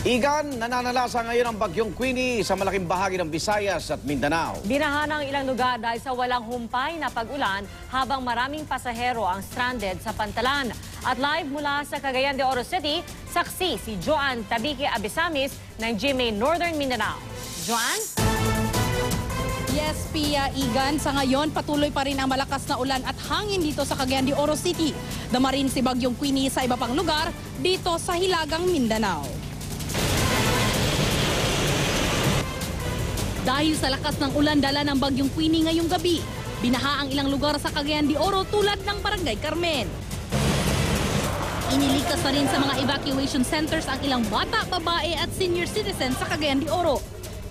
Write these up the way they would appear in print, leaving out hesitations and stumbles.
Igan, nananalasa ngayon ang bagyong Queenie sa malaking bahagi ng Visayas at Mindanao. Binaha ng ilang lugar dahil sa walang humpay na pag-ulan habang maraming pasahero ang stranded sa Pantalan. At live mula sa Cagayan de Oro City, saksi si Joan Tabique Abisamis ng GMA Northern Mindanao. Joan? Yes, Pia, Igan. Sa ngayon, patuloy pa rin ang malakas na ulan at hangin dito sa Cagayan de Oro City. Dama rin si bagyong Queenie sa iba pang lugar dito sa Hilagang Mindanao. Dahil sa lakas ng ulan dala ng bagyong Queenie ngayong gabi, binaha ang ilang lugar sa Cagayan de Oro tulad ng Barangay Carmen. Inilikas na rin sa mga evacuation centers ang ilang bata, babae at senior citizens sa Cagayan de Oro.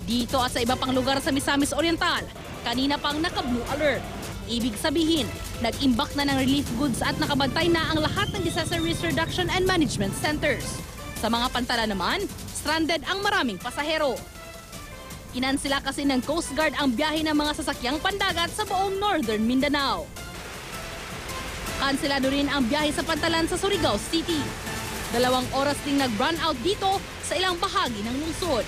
Dito at sa iba pang lugar sa Misamis Oriental, kanina pang naka-blue alert. Ibig sabihin, nag-imbak na ng relief goods at nakabantay na ang lahat ng disaster risk reduction and management centers. Sa mga Pantalan naman, stranded ang maraming pasahero. Kinansela kasi ng Coast Guard ang biyahe ng mga sasakyang pandagat sa buong Northern Mindanao. Kanselado rin ang biyahe sa Pantalan sa Surigao City. 2 oras ding nag-run out dito sa ilang bahagi ng lungsod.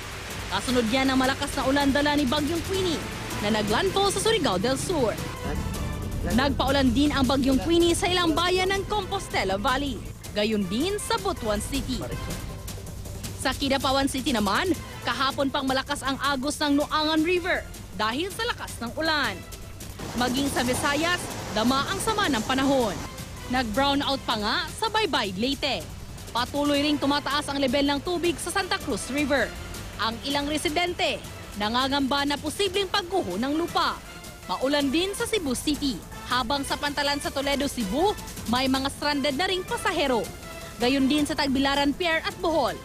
Kasunod yan ng malakas na ulan dala ni bagyong Queenie na naglandfall sa Surigao del Sur. Nagpaulan din ang bagyong Queenie sa ilang bayan ng Compostela Valley, gayon din sa Butuan City. Sa Kidapawan City naman, kahapon pang malakas ang agos ng Nuangan River dahil sa lakas ng ulan. Maging sa Visayas, dama ang sama ng panahon. Nag-brownout pa nga sa Baybay, Leyte. Patuloy ring tumataas ang level ng tubig sa Santa Cruz River. Ang ilang residente, nangangamba na posibleng pagguho ng lupa. Maulan din sa Cebu City, habang sa Pantalan sa Toledo, Cebu, may mga stranded na ring pasahero. Gayon din sa Tagbilaran Pier at Bohol.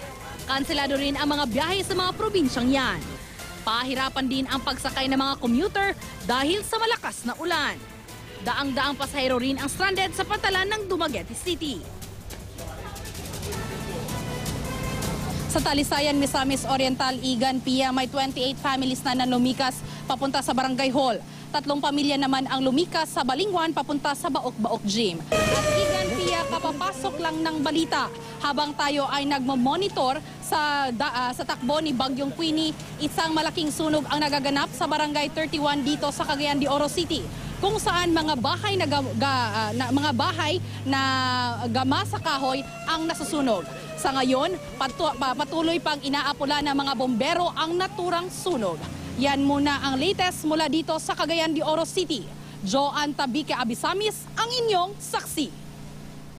Kanselado rin ang mga biyahe sa mga probinsyang yan. Pahirapan din ang pagsakay ng mga commuter dahil sa malakas na ulan. Daang-daang pasahero rin ang stranded sa Pantalan ng Dumaguete City. Sa Talisayan, Misamis Oriental, Igan, Pia, may 28 families na lumikas papunta sa Barangay Hall. 3 pamilya naman ang lumikas sa Balingwan papunta sa Baok-Baok Gym. At Igan, Pia, kapapasok lang ng balita habang tayo ay nagmamonitor sa takbo ni bagyong Queenie. Isang malaking sunog ang nagaganap sa Barangay 31 dito sa Cagayan de Oro City, kung saan mga bahay na gama sa kahoy ang nasusunog. Sa ngayon, patuloy pang inaapula ng mga bombero ang naturang sunog. Yan muna ang latest mula dito sa Cagayan de Oro City. Joan Tabique Abisamis, ang inyong saksi.